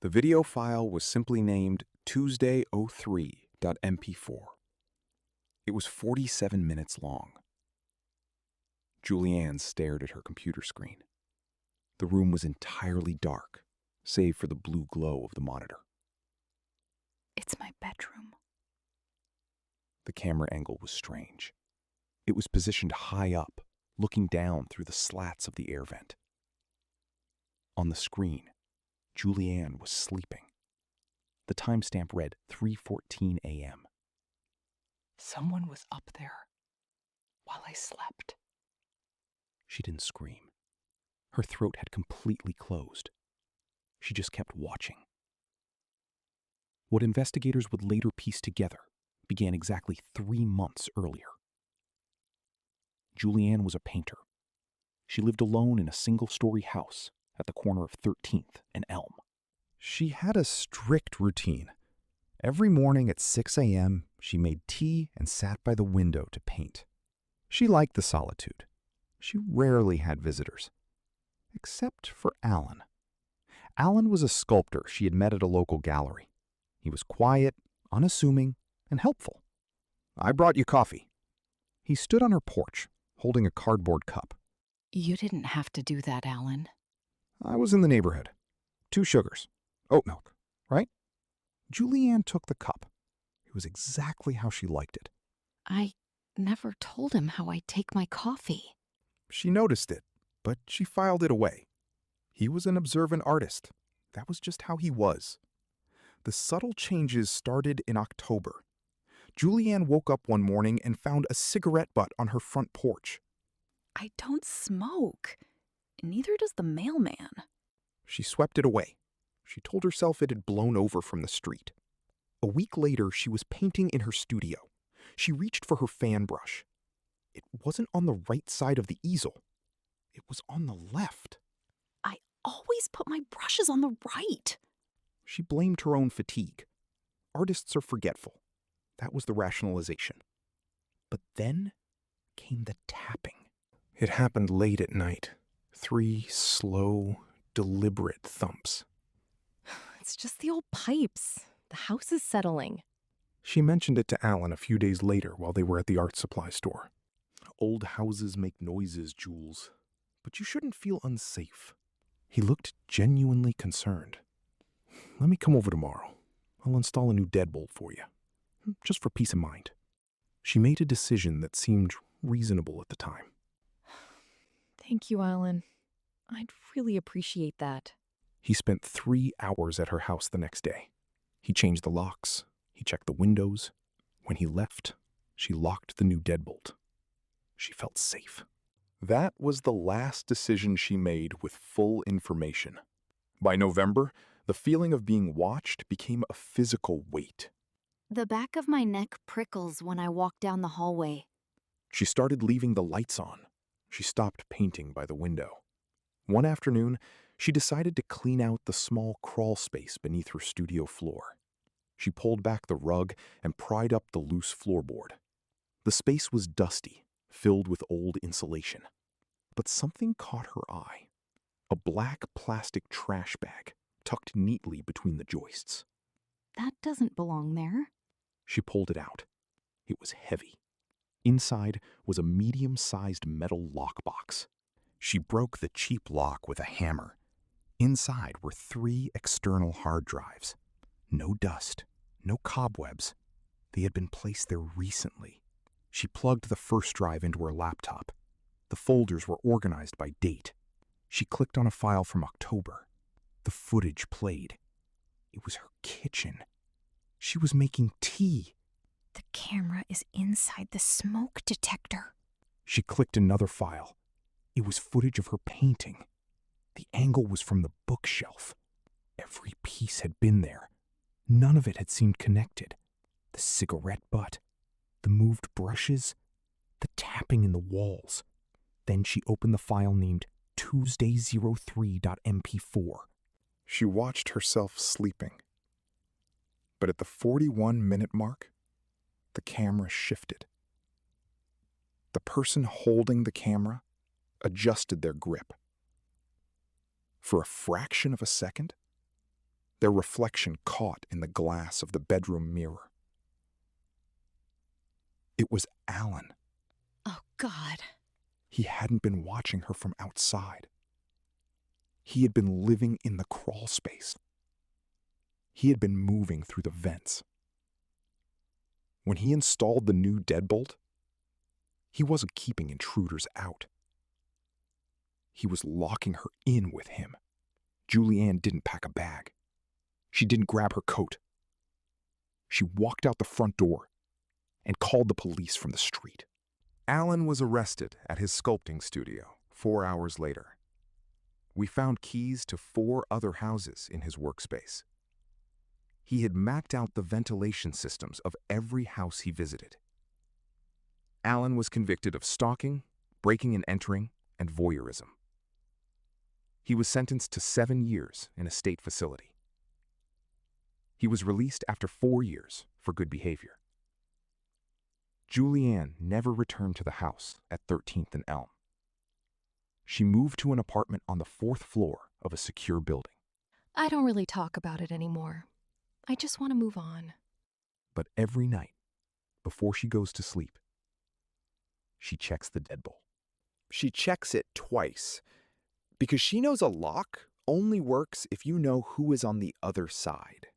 The video file was simply named Tuesday03.mp4. It was 47 minutes long. Julianne stared at her computer screen. The room was entirely dark, save for the blue glow of the monitor. It's my bedroom. The camera angle was strange. It was positioned high up, looking down through the slats of the air vent. On the screen, Julianne was sleeping. The timestamp read 3:14 a.m. Someone was up there while I slept. She didn't scream. Her throat had completely closed. She just kept watching. What investigators would later piece together began exactly 3 months earlier. Julianne was a painter. She lived alone in a single-story house at the corner of 13th and Elm. She had a strict routine. Every morning at 6 a.m., she made tea and sat by the window to paint. She liked the solitude. She rarely had visitors. Except for Alan. Alan was a sculptor she had met at a local gallery. He was quiet, unassuming, and helpful. "I brought you coffee." He stood on her porch, holding a cardboard cup. You didn't have to do that, Alan. "I was in the neighborhood. 2 sugars. Oat milk, right?" Julianne took the cup. It was exactly how she liked it. I never told him how I take my coffee. She noticed it, but she filed it away. He was an observant artist. That was just how he was. The subtle changes started in October. Julianne woke up one morning and found a cigarette butt on her front porch. I don't smoke. Neither does the mailman. She swept it away. She told herself it had blown over from the street. A week later, she was painting in her studio. She reached for her fan brush. It wasn't on the right side of the easel. It was on the left. I always put my brushes on the right. She blamed her own fatigue. Artists are forgetful. That was the rationalization. But then came the tapping. It happened late at night. 3 slow, deliberate thumps. It's just the old pipes. The house is settling. She mentioned it to Alan a few days later while they were at the art supply store. "Old houses make noises, Jules, but you shouldn't feel unsafe." He looked genuinely concerned. "Let me come over tomorrow. I'll install a new deadbolt for you, just for peace of mind." She made a decision that seemed reasonable at the time. Thank you, Alan. I'd really appreciate that. He spent 3 hours at her house the next day. He changed the locks. He checked the windows. When he left, she locked the new deadbolt. She felt safe. That was the last decision she made with full information. By November, the feeling of being watched became a physical weight. The back of my neck prickles when I walk down the hallway. She started leaving the lights on. She stopped painting by the window. One afternoon, she decided to clean out the small crawl space beneath her studio floor. She pulled back the rug and pried up the loose floorboard. The space was dusty, filled with old insulation. But something caught her eye. A black plastic trash bag tucked neatly between the joists. That doesn't belong there. She pulled it out. It was heavy. Inside was a medium-sized metal lockbox. She broke the cheap lock with a hammer. Inside were 3 external hard drives. No dust, no cobwebs. They had been placed there recently. She plugged the first drive into her laptop. The folders were organized by date. She clicked on a file from October. The footage played. It was her kitchen. She was making tea. The camera is inside the smoke detector. She clicked another file. It was footage of her painting. The angle was from the bookshelf. Every piece had been there. None of it had seemed connected. The cigarette butt, the moved brushes, the tapping in the walls. Then she opened the file named Tuesday03.mp4. She watched herself sleeping. But at the 41-minute mark, the camera shifted. The person holding the camera adjusted their grip. For a fraction of a second, their reflection caught in the glass of the bedroom mirror. It was Alan. Oh, God. He hadn't been watching her from outside. He had been living in the crawl space. He had been moving through the vents. When he installed the new deadbolt, he wasn't keeping intruders out. He was locking her in with him. Julianne didn't pack a bag. She didn't grab her coat. She walked out the front door and called the police from the street. Alan was arrested at his sculpting studio 4 hours later. We found keys to 4 other houses in his workspace. He had mapped out the ventilation systems of every house he visited. Alan was convicted of stalking, breaking and entering, and voyeurism. He was sentenced to 7 years in a state facility. He was released after 4 years for good behavior. Julianne never returned to the house at 13th and Elm. She moved to an apartment on the 4th floor of a secure building. I don't really talk about it anymore. I just want to move on. But every night, before she goes to sleep, she checks the deadbolt. She checks it twice, because she knows a lock only works if you know who is on the other side.